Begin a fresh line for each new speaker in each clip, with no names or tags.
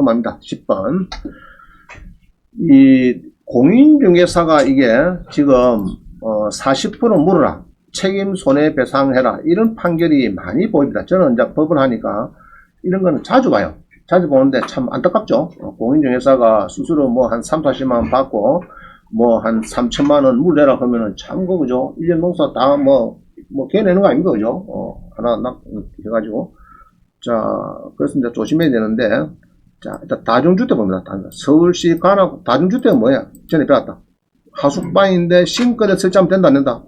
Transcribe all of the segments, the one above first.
말입니다. 10번. 이 공인중개사가 이게 지금 40% 물어라, 책임 손해배상해라, 이런 판결이 많이 보입니다. 저는 이제 법을 하니까 이런 거는 자주 봐요. 자주 보는데 참 안타깝죠. 공인중개사가 스스로 뭐 한 3, 40만 원 받고 뭐 한 3천만 원 물내라 하면은 참 그죠. 1년 농사 다 뭐 개내는 거 아닙니까, 그죠? 하나 nak 해가지고. 자, 그래서 이제 조심해야 되는데, 자, 일단 다중주택 봅니다. 서울시 관할 다중주택은 뭐야? 전에 배웠다. 하숙방인데 싱크대 설치하면 된다, 안 된다?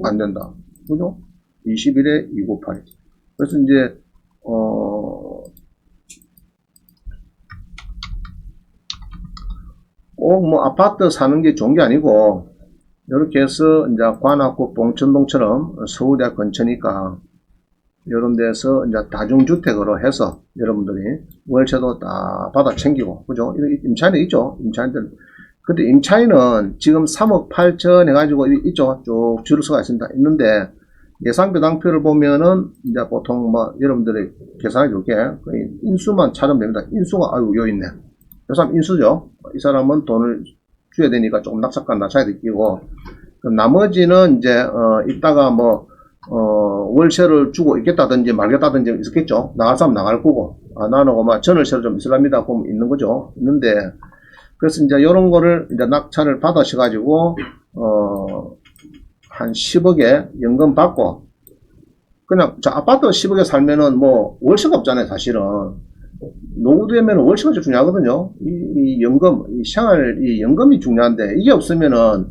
안 된다. 그죠? 21에 298. 그래서 이제, 꼭 뭐 아파트 사는 게 좋은 게 아니고, 이렇게 해서 이제 관악구 봉천동처럼 서울대 근처니까, 이런 데서 이제 다중주택으로 해서 여러분들이 월세도 다 받아 챙기고, 그죠? 임차인은 있죠? 임차인들. 근데 임차인은 지금 3억 8천 해가지고 있죠? 쭉 줄을 서가 있습니다. 있는데, 예상배당표를 보면은 이제 보통 뭐 여러분들이 계산해 줄게. 인수만 찾으면 됩니다. 인수가, 아유, 요 있네. 이 사람 인수죠? 이 사람은 돈을 줘야 되니까 조금 낙찰가 낮춰야 되고, 그럼 나머지는 이제, 이따가 뭐, 월세를 주고 있겠다든지 말겠다든지 있었겠죠. 나갈 사람 나갈 거고, 나는 막 전월세를 좀 있으랍니다. 그럼 있는 거죠. 있는데, 그래서 이제 이런 거를 이제 낙찰을 받으셔가지고, 한 10억에 연금 받고, 그냥, 저 아파트 10억에 살면은 뭐, 월세가 없잖아요, 사실은. 노후되면 월세가 제일 중요하거든요. 이 연금, 이 생활, 이 연금이 중요한데, 이게 없으면은,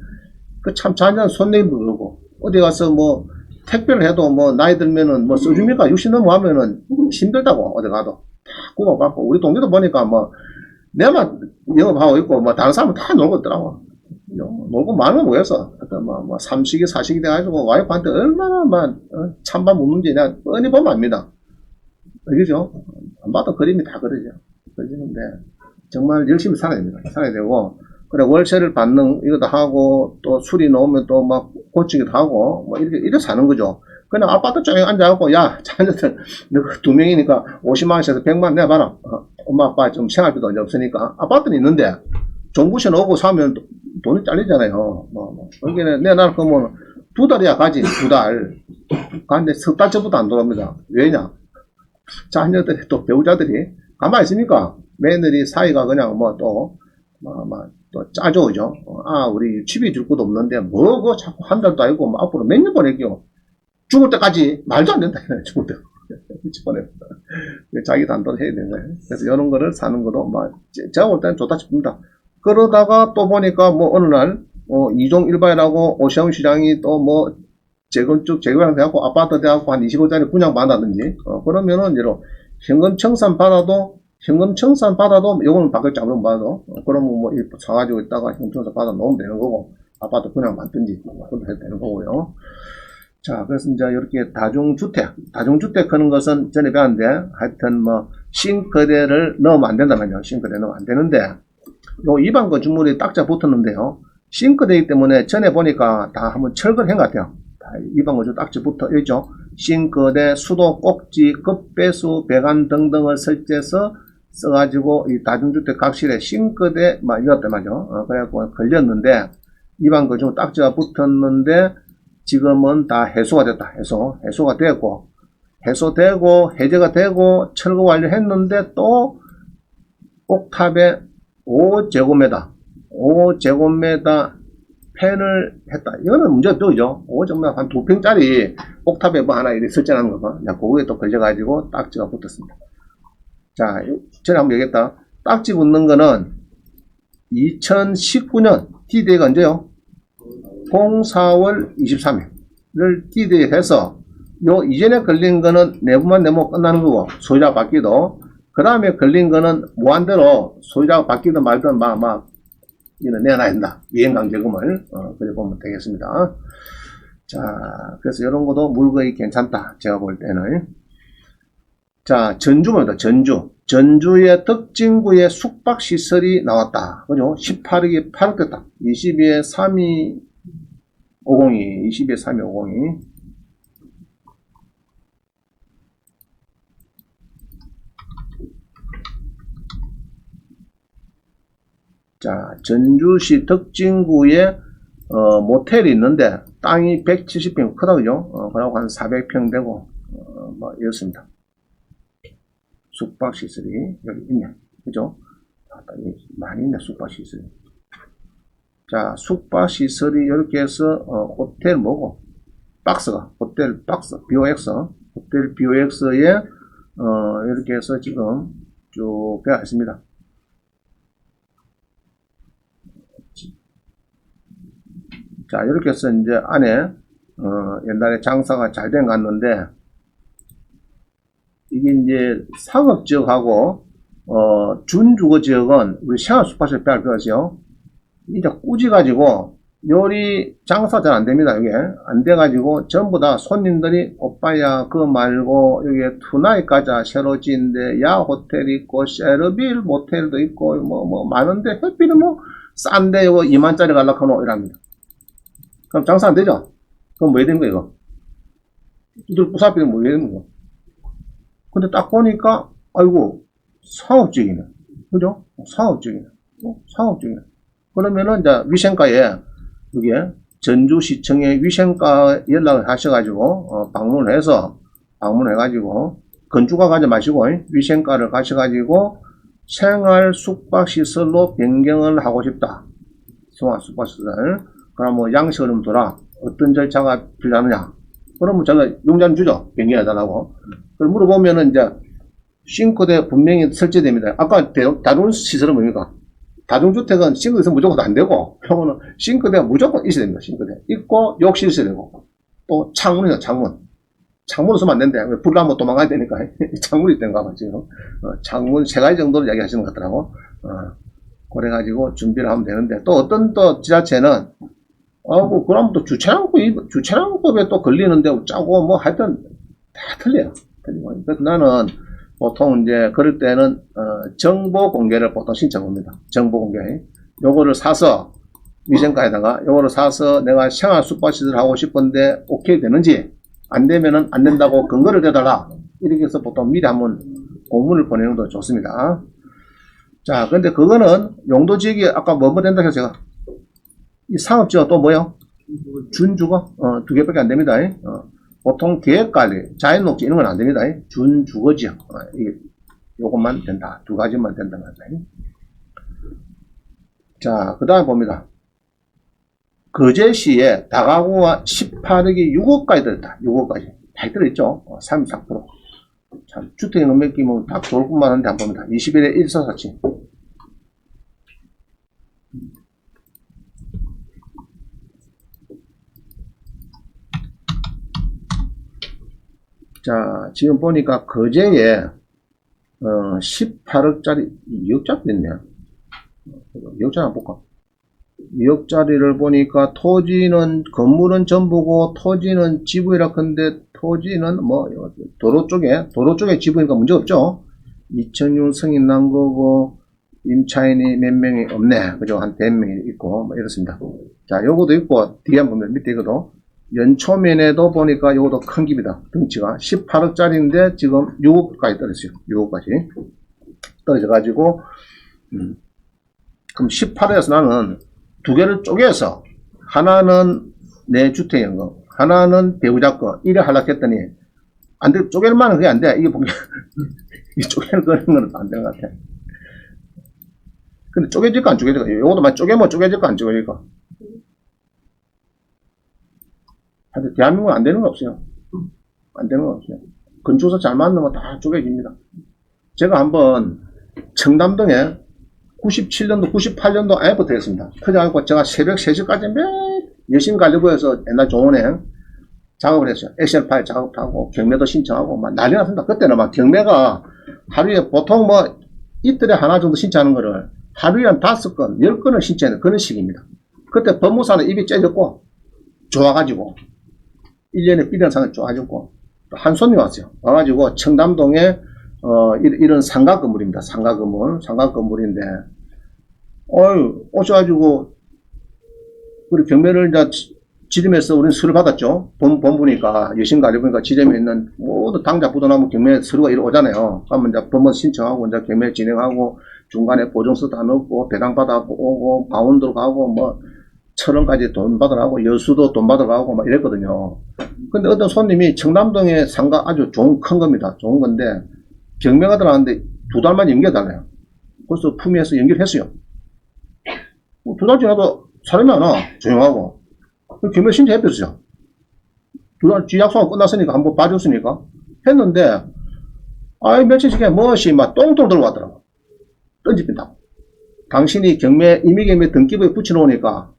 그 참 잔잔한 손 내밀고 그러고, 어디 가서 뭐, 택배를 해도 뭐 나이 들면은 뭐 써줍니까? 60 넘어가면은 힘들다고. 어디 가도 다 구박받고. 우리 동네도 보니까 뭐 내만 영업하고 있고 뭐 다른 사람은 다 놀고 있더라고. 놀고 마음을 모여서 뭐 삼식이 사식이 돼가지고 와이프한테 얼마나 막 찬밥 묻는지 내가 뻔히 보면 압니다. 그죠? 안 봐도 그림이 다 그러죠. 그러는데 정말 열심히 살아야 됩니다. 살아야 되고, 그래 월세를 받는 이것도 하고 또 술이 나오면 또 막 고치기도 하고 뭐 이렇게 사는 거죠. 그냥 아파트 쪽에 앉아갖고, 야 자녀들 너가 2명이니까 50만 원에서 100만 원 내봐라. 엄마 아빠 좀 생활비도 이제 없으니까. 아파트는 있는데 종부세 오고 사면 돈이 잘리잖아요. 여기는 내놔 그러면 2달이야 가지. 2달 가는데 석 달째부터 안 돌아옵니다. 왜냐? 자녀들이 또 배우자들이 가만히 있으니까 며느리 사이가 그냥 뭐 또 짜죠, 그죠? 우리 집이 줄 것도 없는데, 뭐, 자꾸 한 달도 아니고, 뭐 앞으로 몇 년 보내겨. 죽을 때까지 말도 안 된다, 죽을 때. 자기 단돈 해야 되는 거예요. 그래서 이런 거를 사는 것도, 제가 볼 때는 좋다 싶습니다. 그러다가 또 보니까, 어느 날, 이종 일바이라고 오시영 시장이 또 재건축, 재개발 돼갖고, 아파트 돼갖고 한 20억짜리 분양받았든지, 그러면은, 이런, 현금 청산 받아도, 요거는 바꿀 잡으면 받아도, 그러면 사가지고 있다가 현금 청산 받아 놓으면 되는 거고, 아파트 그냥 만든지, 그것도 해도 되는 거고요. 자, 그래서 이제 이렇게 다중주택 하는 것은 전에 배웠는데, 하여튼 싱크대를 넣으면 안 된단 말이에요. 싱크대 넣으면 안 되는데, 요 입안 건축물이 딱자 붙었는데요. 싱크대이기 때문에 전에 보니까 다 한번 철거를 한 것 같아요. 입안 건축 딱지 붙어 있죠. 싱크대, 수도, 꼭지, 급배수, 배관 등등을 설치해서 써가지고 이 다중주택 각실에 싱크대 이었단 말이죠. 그래갖고 걸렸는데 입안 건축 딱지가 붙었는데 지금은 다 해소가 됐다. 해소가 되고 해제가 되고 철거 완료했는데 또 옥탑에 5제곱미터 펜을 했다. 이거는 문제가 또죠. 5제곱미터 한 2평짜리 옥탑에 하나 이렇게 설정하는 거 봐. 그거에 또 걸려가지고 딱지가 붙었습니다. 자, 전에 한번 얘기했다. 딱지 붙는 거는 2019년 D-Day가 언제요? 04월 23일을 D-Day 해서 요 이전에 걸린 거는 내부만 내면 끝나는 거고, 소유자 바뀌도, 그 다음에 걸린 거는 무한대로 소유자가 바뀌든 말든 이는 내놔야 된다. 이행강제금을 그래 보면 되겠습니다. 자, 그래서 이런 것도 물건이 괜찮다. 제가 볼 때는. 자, 전주입니다. 전주의 덕진구에 숙박시설이 나왔다. 그죠? 18억이 8억 됐다. 22에 3250이. 자, 전주시 덕진구에 모텔이 있는데 땅이 170평 크다 그죠? 그러고 한 400평 되고 뭐 이렇습니다. 숙박시설이 여기 있네 그죠? 많이 있네 숙박시설이. 자, 숙박시설이 이렇게 해서 호텔 뭐고 박스가 호텔 박스 BOX 호텔 BOX에 이렇게 해서 지금 쭉 되어 있습니다. 자, 이렇게 해서 이제 안에 옛날에 장사가 잘 된 것 같는데 이게 이제 상업지역하고 준주거지역은 우리 생활숙박시설 빼할 거죠. 이제 꾸지 가지고 요리 장사 잘 안됩니다. 이게 안돼가지고 전부 다 손님들이 오빠야 그거 말고 여기 투나잇 가자 새로 지은데 야 호텔 있고 쉐르빌 모텔도 있고 뭐 많은데 햇빛은 뭐 싼데 이거 2만짜리 갈라카노 이랍니다. 그럼 장사 안되죠? 그럼 뭐 해야 되는 거야 이거? 이들 부사비는 뭐 해야 되는 거야? 근데 딱 보니까 아이고 상업적이네 그죠? 상업적이네 상업적이네. 그러면은 이제 위생과에 여기에 전주시청에 위생과 연락을 하셔가지고 방문해가지고 건축가 가지 마시고 위생과를 가셔가지고 생활 숙박시설로 변경을 하고 싶다. 생활 숙박시설. 그럼 뭐 양식을 둬라. 어떤 절차가 필요하느냐. 그러면 제가 용자는 주죠. 변경해달라고. 그걸 물어보면은 이제 싱크대 분명히 설치됩니다. 아까 다른 시설은 뭡니까? 다중주택은 싱크대 무조건 안 되고, 요거는 싱크대가 무조건 있어야 됩니다. 싱크대. 있고, 욕실 있어야 되고, 또 창문이요, 창문. 창문을 쓰면 안 된대. 불 나면 도망가야 되니까. 창문이 있던가 봐, 지금. 창문 3가지 정도를 이야기하시는 것 같더라고. 그래가지고 준비를 하면 되는데, 또 어떤 또 지자체는, 그럼 또 주차장법에 또 걸리는데, 짜고, 뭐 하여튼, 다 틀려요. 틀리고. 그래서 나는, 보통 이제 그럴 때는 정보 공개를 보통 신청합니다. 정보 공개. 요거를 사서 위생과에다가 요거를 사서 내가 생활 숙박시설 하고 싶은데 오케이 되는지 안 되면은 안 된다고 근거를 대달라. 이렇게 해서 보통 미리 한번 공문을 보내는 것도 좋습니다. 자, 근데 그거는 용도 지역이 아까 뭐 된다 해서 제가 이 상업지역 또 뭐요? 준주거 2개밖에 안 됩니다. 보통 계획관리, 자연녹지 이런 건 안 됩니다. 준주거지역. 이게 요것만 된다. 2가지만 된다. 자, 그 다음에 봅니다. 거제시에 다가구가 18억이 6억까지 들었다. 6억까지. 잘 들어있죠? 34%. 참, 주택연금 몇 끼면 딱 좋을 뿐만 한데 안 봅니다. 21에 1447. 자, 지금 보니까 거제에 18억짜리 2억짜리 있네요. 2억짜리 한번 볼까? 2억짜리를 보니까 토지는 건물은 전부고 토지는 지분이라 근데 토지는 뭐 도로 쪽에 지분이니까 문제 없죠. 2006 승인 난 거고 임차인이 몇 명이 없네. 그죠? 한 100명이 있고 뭐 이렇습니다. 자, 요거도 있고 뒤에 한번 보면 밑에 이거도 연초면에도 보니까 이것도 큰 깁니다. 덩치가 18억짜리인데 지금 6억까지 떨어졌어요. 6억까지 떨어져가지고 그럼 18억에서 나는 2개를 쪼개서 하나는 내 주택연금 하나는 배우자 거 이래 하려고 했더니 안 돼. 쪼갤만은 그게 안 돼. 이게 보면 이 쪼개는 건 안 되는 것 같아. 근데 쪼개질까 안 쪼개질까? 이것도 만 쪼개면 쪼개질까 안 쪼개질까? 대한민국은 안 되는 거 없어요. 안 되는 거 없어요. 건축사 잘 만나면 다 쪼개집니다. 제가 한번 청담동에 97년도, 98년도 아예부터 했습니다. 그래갖고 제가 새벽 3시까지 열심히 가려고 해서 옛날 조은행 작업을 했어요. 엑셀 파일 작업하고 경매도 신청하고 막 난리 났습니다. 그때는 막 경매가 하루에 보통 뭐 이틀에 하나 정도 신청하는 거를 하루에 한 5건, 10건을 신청하는 그런 식입니다. 그때 법무사는 입이 째졌고 좋아가지고 1년에 삐리는 상을 좋아졌고 한 손님 왔어요. 와가지고 청담동에 이런 상가 건물입니다. 상가 건물인데 오셔가지고 우리 경매를 이제 지점에서 우리는 서류 받았죠. 본부니까 여신 가려보니까 지점에 있는 모두 당자 부도나무 경매 서류가 이리 오잖아요. 그러면 이제 법원 신청하고 이제 경매 진행하고 중간에 보증서 다 넣고, 배당 받아갖고 오고, 강원도로 가고, 뭐, 철원까지 돈 받으라고, 여수도 돈 받으라고, 막 이랬거든요. 근데 어떤 손님이 청남동에 상가 아주 큰 겁니다. 좋은 건데, 경매가 들어왔는데 2달만 연결해달래요. 그래서 품위에서 연결했어요. 뭐 2달 지나도 사람이 안 와. 조용하고. 경매 신청해줬어요. 2달 약속하고 끝났으니까 한번 봐줬으니까. 했는데, 아이, 며칠씩에 무엇이 막 똥똥 들어왔더라고. 던집힌다고. 당신이 임의경매 등기부에 붙여놓으니까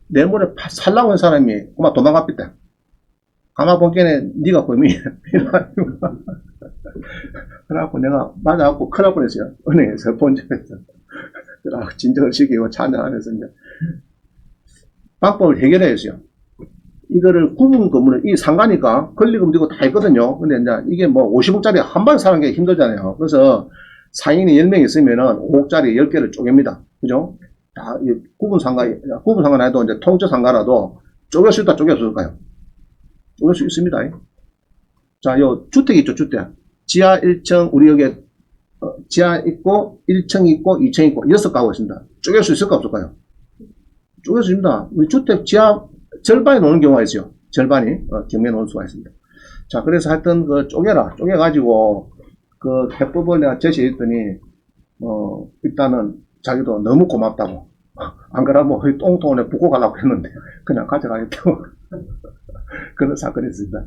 내일모레 살라고 한 사람이 그만 도망갔겠다. 가만 보기에는 네가 범인이야. 그래갖고 내가 맞아갖고 큰일 날 뻔했어요. 은행에서 본점에서. 그래갖고 진정을 시키고 차 한잔하면서 이제 방법을 해결해야 했어요. 이거를 구분 건물은 이 상가니까 권리금 들고 다 있거든요. 근데 이제 이게 뭐 50억짜리 한 방 사는 게 힘들잖아요. 그래서 상인이 10명 있으면은 5억짜리 10개를 쪼갭니다. 그죠? 다 구분 상가 해도 이제 통째 상가라도 쪼갤 수 있다, 쪼갤 수 없을까요? 쪼갤 수 있습니다. 자, 요 주택 있죠, 주택. 지하 1층, 우리 여기 지하 있고 1층 있고 2층 있고 6가구 있습니다. 쪼갤 수 있을까 없을까요? 쪼갤 수 있습니다. 우리 주택 지하 절반이 노는 경우가 있어요. 절반이 경매에 놓을 수가 있습니다. 자, 그래서 하여튼 그 쪼개가지고 그 해법을 내가 제시했더니 일단은 자기도 너무 고맙다고. 안 그러면 거의 똥통을 붓고 가려고 했는데 그냥 가져가겠다고. 그런 사건이 있습니다.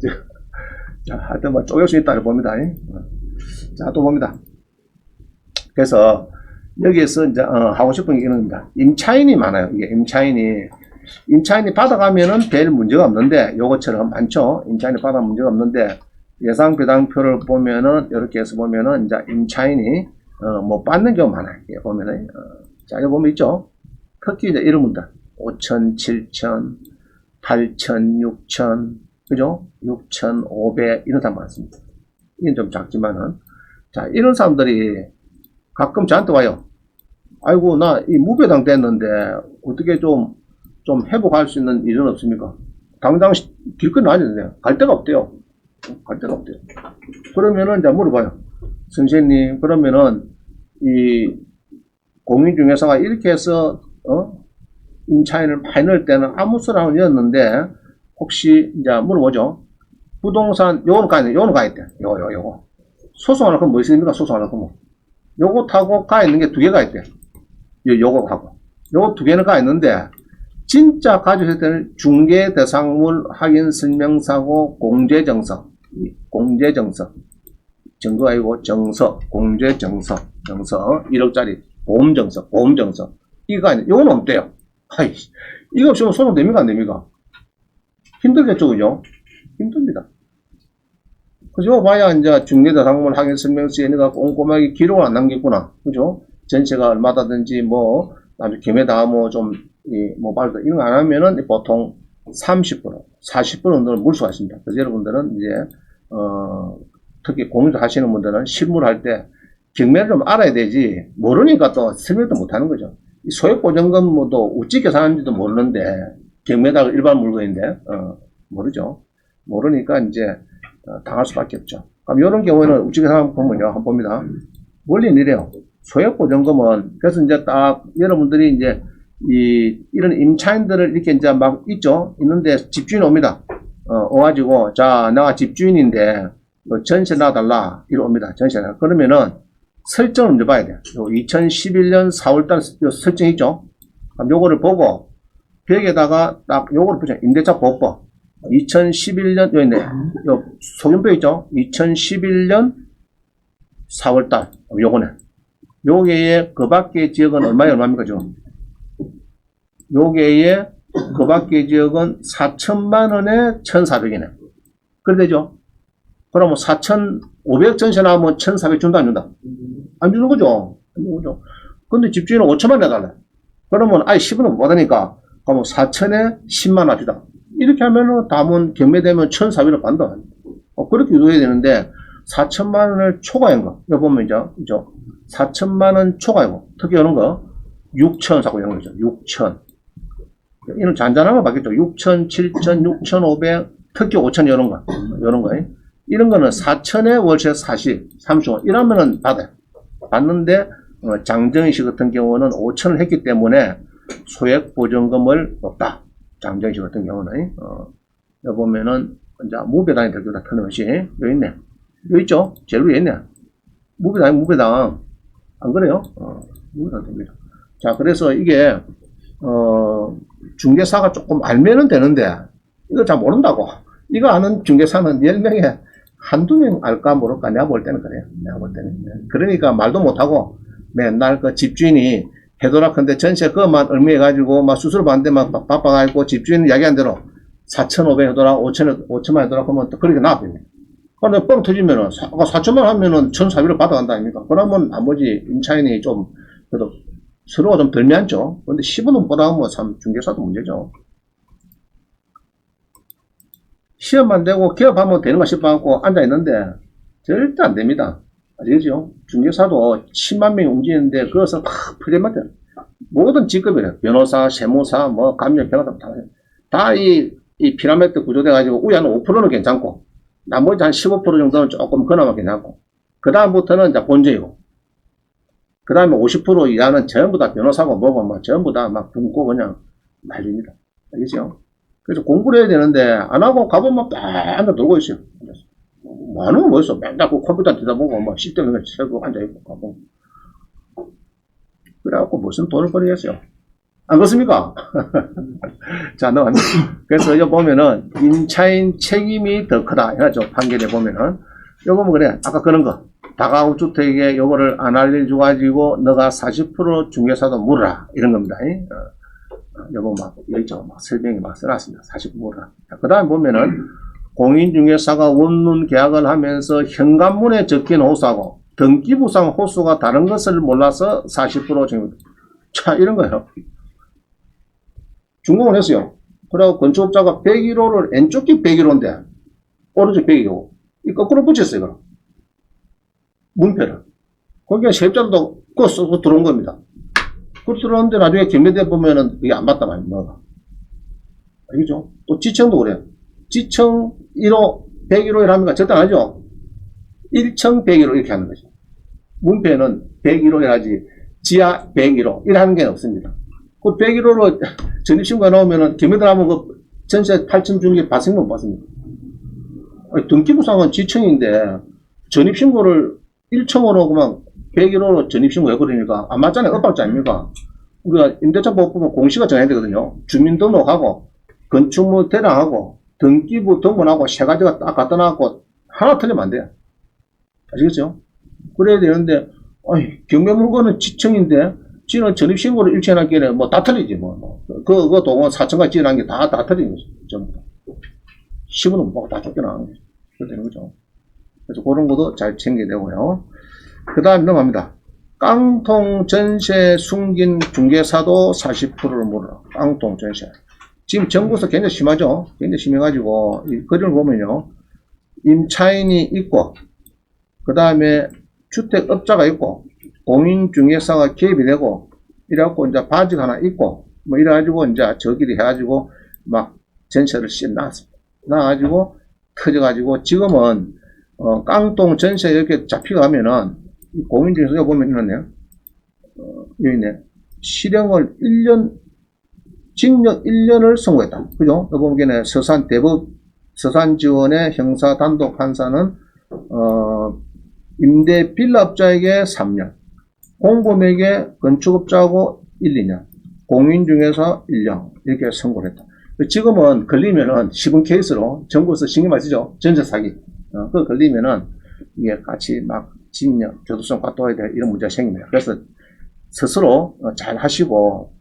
자, 하여튼 뭐 쪼갤 수 있다고 봅니다. 자, 또 봅니다. 그래서 여기에서 이제 하고 싶은 게 이런 겁니다. 임차인이 많아요. 이게 임차인이 받아가면은 별 문제가 없는데, 요것처럼 많죠. 임차인이 받아 문제가 없는데, 예상 배당표를 보면은, 이렇게 해서 보면은, 이제 임차인이, 뭐, 받는 경우가 많아요. 예, 보면은, 자, 여기 보면 있죠. 특히 이제 이런 겁니다. 5천, 7천, 8천, 6천, 그죠? 6,500, 이런 사람 많습니다. 이건 좀 작지만은. 자, 이런 사람들이 가끔 저한테 와요. 아이고, 나 이 무배당 됐는데, 어떻게 좀 회복할 수 있는 일은 없습니까? 당장 길거리 나와야 갈 데가 없대요. 갈 데가 없대요. 그러면은 이제 물어봐요. 선생님, 그러면은 이 공인중개사가 이렇게 해서 임차인을 많이 넣을 때는 아무 소리였는데 혹시 이제 물어보죠. 부동산 요거는 가 있대. 요거. 소송하는 건 뭐 있습니까? 소송하는 건 뭐. 요거 타고 가 있는 게 2개가 있대. 요거 하고. 요거 2개는 가 있는데 진짜 가져올 때는 중개대상물 확인 설명사고 공제정서. 증거 아니고 정서. 공제정서. 1억짜리 보험정서. 이거 아니에요. 요건 없대요. 아이, 이거 없으면 소송 됩니까? 안 됩니까? 힘들겠죠, 그죠? 힘듭니다. 그죠? 봐야 이제 중개대상물 확인 설명서에 내가 꼼꼼하게 기록을 안 남겼구나. 그죠? 전체가 얼마다든지 뭐, 나중에 경매다 뭐 좀, 뭐, 말도 이런 거 안 하면은 보통 30%, 40% 정도는 물 수가 있습니다. 그래서 여러분들은 이제, 특히 공유도 하시는 분들은 실무를 할 때 경매를 좀 알아야 되지, 모르니까 또 설명도 못 하는 거죠. 소액보증금도 어찌 계산하는지도 모르는데, 경매다가 일반 물건인데, 모르죠. 모르니까 이제, 당할 수밖에 없죠. 그럼 이런 경우에는 어찌 계산하면 보면요. 한번 봅니다. 원리는 이래요. 소액보증금은, 그래서 이제 딱 여러분들이 이제 이런 임차인들을 이렇게 이제 막 있는데 집주인 옵니다. 와가지고, 자, 내가 집주인인데, 전세 놔달라. 이러 옵니다. 전세 놔. 그러면은 설정을 먼저 봐야 돼요. 2011년 4월달 설정 있죠? 그럼 요거를 보고, 벽에다가 딱 요거를 보죠. 임대차 보호법. 2011년, 여기 있네. 요 소견표 있죠? 2011년 4월달. 요거네. 요게의 그 밖의 지역은 얼마입니까, 지금? 요게의 그 밖의 지역은 4천만원에 1,400이네. 그래 되죠? 그러면 4,500 전세 나오면 1,400 준다, 안 준다? 안 주는 거죠? 안 주는 거죠. 근데 집주인은 5천만 내달래. 그러면 아예 10원은 못 받으니까, 그러면 4천에 10만 합시다. 이렇게 하면은 다음은 경매되면 1,400을 받는다. 그렇게 유도해야 되는데, 4천만 원을 초과한 거. 여기 보면 이제, 4천만 원 초과이고, 특히 이런 거, 6천 사고 이런 거죠. 6천. 이런 잔잔한 거 받겠죠. 6천, 7천, 6,500, 특히 5천 이런 거. 이런 거는 4천에 월세 40, 30원. 이러면은 받아요. 받는데, 장정희 씨 같은 경우는 5천을 했기 때문에 소액 보전금을 없다. 장정희 씨 같은 경우는 여기 보면은 이제 무배당이 되겠다. 틀림없이 여기 있네. 여기 있죠? 제일 위에 있네. 무배당 안 그래요? 무배당 됩니다. 자, 그래서 이게 중개사가 조금 알면은 되는데 이거 잘 모른다고. 이거 아는 중개사는 10명에 한두 명 알까 모를까. 내가 볼 때는 그래요. 내가 볼 때는. 그러니까 말도 못하고 맨날 그 집주인이 해도라 근데 전세 그것만 얼마해가지고 막 수수료 받는데 막 바빠가지고 집주인 이야기한 대로 4,500 해도라 5천만 해도라 그러면 또 그렇게 나와버리네. 근데 뻥 터지면은 4천만 하면은 1,400을 받아간다 아닙니까? 그러면 나머지 임차인이 좀 그래도 서로가 좀 덜 미안죠. 근데 10원은 뻗어가면 참 중개사도 문제죠. 시험만 되고 기업하면 되는가 싶어갖고 앉아있는데 절대 안 됩니다. 아시겠죠? 중개사도 10만 명이 움직이는데 그것을 다 풀리면 모든 직급이래요. 변호사, 세무사, 뭐 감정, 변호사 다 이 피라미드 구조돼가지고 위에 한 5%는 괜찮고 나머지 한 15% 정도는 조금 그나마 괜찮고 그 다음부터는 이제 본전이고 그 다음에 50% 이하는 전부 다 변호사고 뭐고 뭐 전부 다 막 굶고 그냥 말립니다. 알겠죠? 그래서 공부를 해야 되는데 안 하고 가보면 딱 앉아 놀고 있어요. 뭐 하는 거 뭐였어? 맨날 그 컴퓨터 뒤다보고 뭐 시스템에 세고 앉아있고 가고 그래갖고 무슨 돈을 벌이겠어요? 안 그렇습니까? 자, 넘어갑니다. 그래서 여기 보면은 임차인 책임이 더 크다 해가지고 판결에 보면은 여기 보면 그래 아까 그런 거 다가구 주택에 요거를 안 알려줘가지고 너가 40% 중개사도 물어라 이런 겁니다. 요거 막 여기 막 설명이 막 써놨습니다. 40% 물어라. 그 다음에 보면은 공인중개사가 원룸 계약을 하면서 현관문에 적힌 호수하고 등기부상 호수가 다른 것을 몰라서 40% 정도. 자, 이런 거예요. 준공을 했어요. 그리고 건축업자가 101호를 왼쪽이 101호인데 오른쪽 101호. 이 거꾸로 붙였어요. 그럼. 문패를. 거기에 세입자도 그거 쓰고 들어온 겁니다. 그거 들어오는데 나중에 경매대 보면은 이게 안 맞다 말이야. 알겠죠? 또 지청도 그래요. 지청 1호, 101호 이랍니까? 절대 안 하죠? 1청 101호 이렇게 하는 거죠. 문패는 101호 해야지 지하 101호 이라는 게 없습니다. 그 101호로 전입신고가 나오면은 경매대 하면 그 전세 8천 주는 게 발생만 못 받습니다. 등기부상은 지청인데 전입신고를 1청으로 그만 101호로 전입신고 해버리니까 안 맞잖아요. 엇박자 아닙니까? 우리가 임대차 보호 보면 공시가 정해야 되거든요. 주민등록하고 건축물 대량하고 등기부 등본하고 세 가지가 딱 갖다 놔갖고 하나 틀리면 안 돼요. 아시겠죠? 그래야 되는데 경매물건은 지청인데 지는 전입신고를 1층 해놨기에 뭐 다 틀리지 뭐. 그거 동원 4층까지 지어놓은 게 다 틀리는 거죠. 전부 다. 10원은 뭐 다 쫓겨나는 거죠. 그렇게 되는 거죠. 그래서 그런 것도 잘 챙겨야 되고요. 그 다음 넘어갑니다. 깡통 전세 숨긴 중개사도 40%를 물어라. 깡통 전세. 지금 전국에서 굉장히 심하죠? 굉장히 심해가지고, 이 글을 보면요. 임차인이 있고, 그 다음에 주택업자가 있고, 공인중개사가 개입이 되고, 이래갖고 이제 바지가 하나 있고, 뭐 이래가지고 이제 저끼리 해가지고 막 전세를 씩 나가지고 터져가지고 지금은 깡통 전세 이렇게 잡혀가면은 공인중개사가 보면 있네요. 여기 있네. 실형을 1년, 징역 1년을 선고했다. 그죠? 여기 보면 서산지원의 형사 단독 판사는 임대 빌라업자에게 3년, 공범에게 건축업자하고 1, 2년, 공인중개사 1년 이렇게 선고를 했다. 지금은 걸리면은 시분 케이스로 전국에서 신경 많이 쓰죠. 전세 사기. 그거 걸리면은 이게 같이 막 징역, 교도소 갔다 와야 돼 이런 문제가 생깁니다. 그래서 스스로 잘 하시고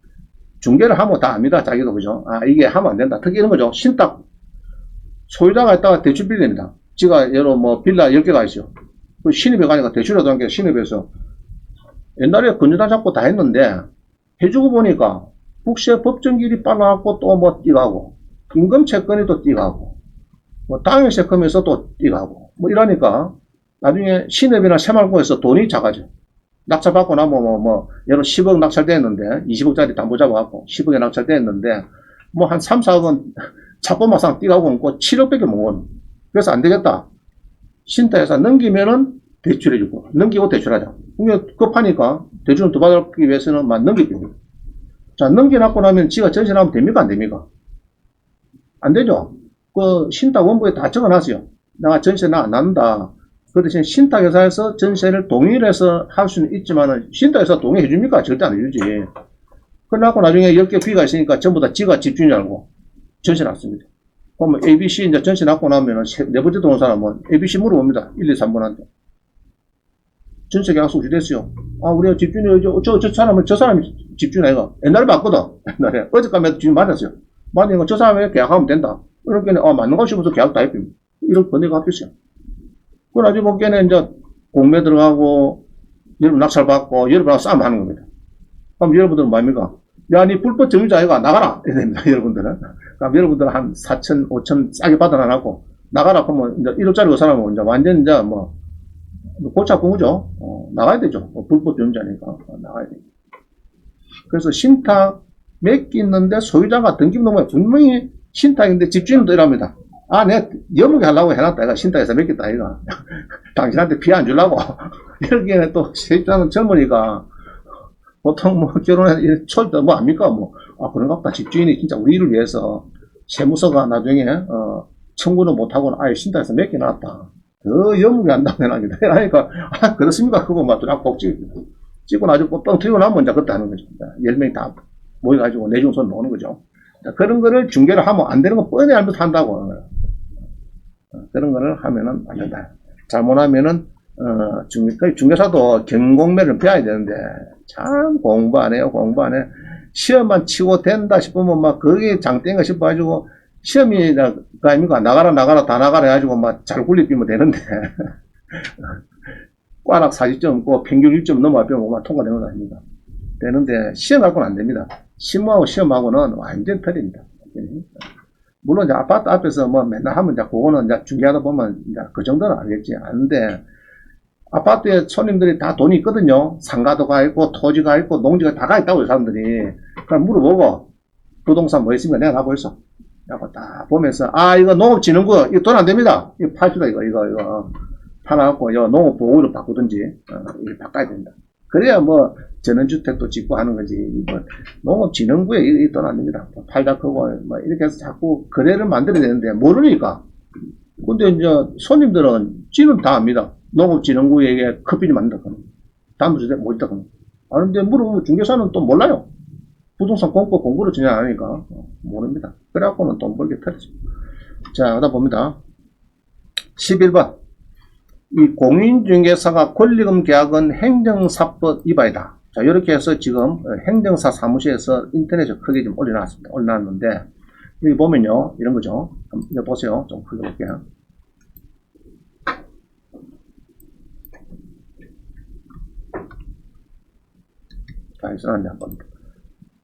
중개를 하면 다 압니다. 자기도 그죠? 이게 하면 안 된다. 특히 이런 거죠. 신탁 소유자가 있다가 대출 빌립니다. 지가 여러 뭐 빌라 10개가 있어요. 그 신입에 가니까 대출이라도 한 게 신입에서 옛날에 건조단 잡고 다 했는데 해주고 보니까 국세 법정기일이 빨라갖고 또 뭐 뛰가고 임금 채권이 또 뛰가고 뭐 당일 세금에서 또 뛰가고 뭐 이러니까 나중에 신입이나 새말고에서 돈이 작아져. 낙찰받고 나면 뭐 예를 10억 낙찰됐는데 20억짜리 담보 잡아갖고 10억에 낙찰됐는데 뭐 한 3, 4억은 차고마상 뛰가고 있고 7억밖에 못 원. 그래서 안 되겠다. 신탁회사 넘기면은 대출해주고, 넘기고 대출하자. 그게 급하니까 대출을 더 받기 위해서는 막 넘기고. 자, 넘겨놨고 나면 지가 전세나면 됩니까? 안 됩니까? 안 되죠? 그 신탁 원부에 다 적어놨어요. 내가 전세 나 안 난다. 그 대신 신탁회사에서 전세를 동일해서 할 수는 있지만은 신탁회사 동의해줍니까? 절대 안 해주지. 그래갖고 나중에 10개 비가 있으니까 전부 다 지가 집주인 줄 알고 전세 났습니다. 그러면 ABC 이제 전세 났고 나면은 네 번째 들어온 사람은 ABC 물어봅니다. 1, 2, 3번한테. 전세 계약서 어찌됐어요? 아, 우리가 집주인이, 저 사람이 집주인 아이가. 옛날에 봤거든. 옛날에. 어제까지 주인 맞았어요. 맞으니까 저 사람이 계약하면 된다. 그러니까, 맞는 거 싶어서 계약 다 했습니다. 이런 번뇌가 합쳤어요. 그 나중에 보기에는 이제 공매 들어가고, 여러분 낙찰받고, 여러분하고 싸움 하는 겁니다. 그럼 여러분들은 뭐입니까? 야, 니 불법 점유자 아이가 나가라! 이래 됩니다, 여러분들은. 그럼 여러분들은 한 4천, 5천 싸게 받아놔놓고, 나가라! 그러면 이제 1억짜리 그 사람은 이제 완전 이제 뭐, 골치 아픈 거죠. 나가야 되죠. 불법 점유자니까. 나가야 돼요. 그래서 신탁 맡기는데 소유자가 등기부 넘어요. 분명히 신탁인데 집주인도 이랍니다. 아, 내가 여물게 하려고 해놨다. 내가 신탁에서 맡겼다. 이거. 당신한테 피해 안 주려고. 이렇게 또 세입자는 젊으니까 보통 뭐 결혼해, 초도 뭐 압니까? 뭐, 아, 그런가 보다. 집주인이 진짜 우리 일을 위해서 세무서가 나중에, 청구는 못하고는 아예 신탁에서 맡겨놨다. 더 여물게 한다고 해놨니다. 그러니까, 아, 그렇습니까? 그거 막 꼭 찍고 나중에 뻥 튀고 나면 이제 그때 하는 거죠. 10명이 다 모여가지고 내중선 노는 거죠. 그런 거를 중개를 하면 안 되는 거 뻔히 알면서 한다고. 그런 거를 하면은 안 된다. 잘못하면은, 중개사도 경공매를 배워야 되는데, 참 공부 안 해요, 공부 안 해. 시험만 치고 된다 싶으면 막 그게 장땡가 싶어가지고, 시험이가 아닙니까? 나가라, 다 나가라 해가지고 막 잘 굴리면 되는데. 꽈락 40점, 평균 1점 넘어가면 통과되는 거 아닙니까? 되는데, 시험 갖고는 안 됩니다. 실무하고 시험하고는 완전 틀립니다. 물론 이제 아파트 앞에서 뭐 맨날 하면 이제 그거는 이제 중개하다 보면 이제 그 정도는 알겠지. 아는데, 아파트에 손님들이 다 돈이 있거든요. 상가도 가 있고, 토지가 있고, 농지가 다 가 있다고, 이 사람들이. 그럼 물어보고, 부동산 뭐 있습니까? 내가 가보겠어. 내가 딱 보면서, 아, 이거 농업진흥구, 이거 돈 안 됩니다. 이거 팔주다, 이거. 팔아갖고, 농업보호로 바꾸든지, 이렇게 바꿔야 된다. 그래야 뭐, 전원주택도 짓고 하는 거지. 뭐, 농업진흥구에 이 돈 안 됩니다. 팔다 크고, 뭐, 이렇게 해서 자꾸 거래를 만들어야 되는데, 모르니까. 근데 이제 손님들은 지는 다 압니다. 농업진흥구에 커피를 만든다거나, 담보주택 뭐 있다거나. 아는데 물어보면 중개사는 또 몰라요. 부동산 공법 공부를 전혀 안 하니까, 모릅니다. 그래갖고는 돈 벌게 터지죠. 자, 하다 봅니다. 11번. 이 공인중개사가 권리금 계약은 행정사법 위반이다. 자, 이렇게 해서 지금 행정사 사무실에서 인터넷에 크게 좀 올려놨습니다. 올려놨는데, 여기 보면요, 이런 거죠. 한번 보세요. 좀 크게 볼게요. 자, 이 써놨네, 한번.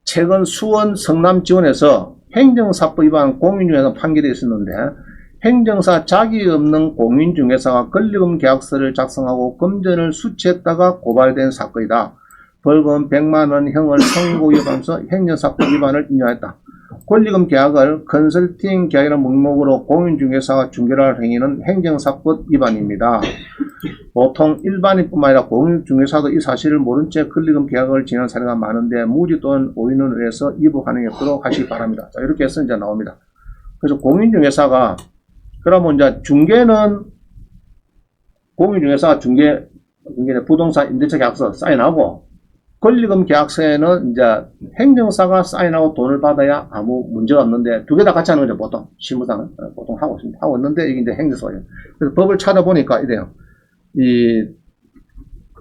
최근 수원 성남지원에서 행정사법 위반 공인중개사 판결이 있었는데, 행정사 자격이 없는 공인중개사가 권리금 계약서를 작성하고 금전을 수취했다가 고발된 사건이다. 벌금 100만원 형을 선고위반해서 행정사법 위반을 인정했다. 권리금 계약을 컨설팅 계약이라는 목록으로 공인중개사가 중개를 할 행위는 행정사법 위반입니다. 보통 일반인뿐만 아니라 공인중개사도 이 사실을 모른 채 권리금 계약을 진행한 사례가 많은데 무지 또는 오인을 위해서 위법 반응이 없도록 하시기 바랍니다. 자, 이렇게 해서 이제 나옵니다. 그래서 공인중개사가 그러면 이제 중개는 공인중개사가 중개 부동산 임대차 계약서 사인하고 권리금 계약서에는 이제 행정사가 사인하고 돈을 받아야 아무 문제가 없는데 두 개 다 같이 하는 거죠. 보통 실무상은 보통 하고 있습니다. 하고 있는데 이게 이제 행정사예요. 그래서 법을 찾아보니까 이래요. 이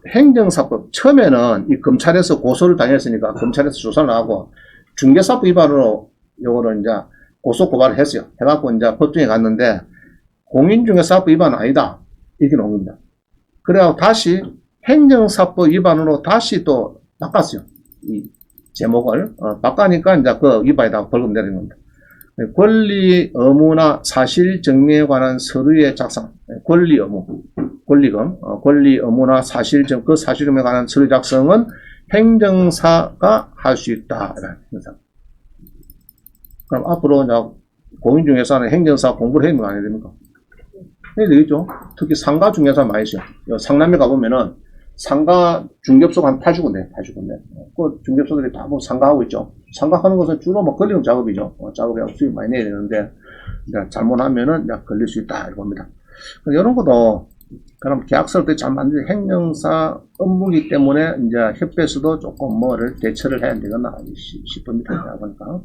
행정사법 처음에는 이 검찰에서 고소를 당했으니까 검찰에서 조사를 하고 중개사법 위반으로 요거를 이제 고소 고발을 했어요. 해갖고 이제 법정에 갔는데 공인중개사법 위반은 아니다. 이렇게 나온 겁니다. 그래갖고 다시 행정사법 위반으로 다시 또 바꿨어요. 이 제목을 바꾸니까 이제 그 위반에다가 벌금 내리는 겁니다. 권리 의무나 사실 증명에 관한 서류의 작성, 권리 의무, 권리금, 권리 의무나 사실 증, 그 사실 증명에 관한 서류 작성은 행정사가 할 수 있다. 그럼 앞으로 이제 공인중개사는 행정사 공부를 해야 되는 거 아닙니까? 해야 되겠죠. 특히 상가 중개사 많이 있어요. 상남에 가보면은 상가 중개업소가 한 80군데, 80군데. 그 중개업소들이 다 뭐 상가하고 있죠. 상가하는 것은 주로 뭐 걸리는 작업이죠. 작업하고 수익 많이 내야 되는데, 이제 잘못하면은 이제 걸릴 수 있다, 이겁니다. 이런 것도, 그럼 계약서를 잘 만든 행정사 업무기 때문에 이제 협회에서도 조금 뭐를 대처를 해야 되겠나 싶습니다. 보니까.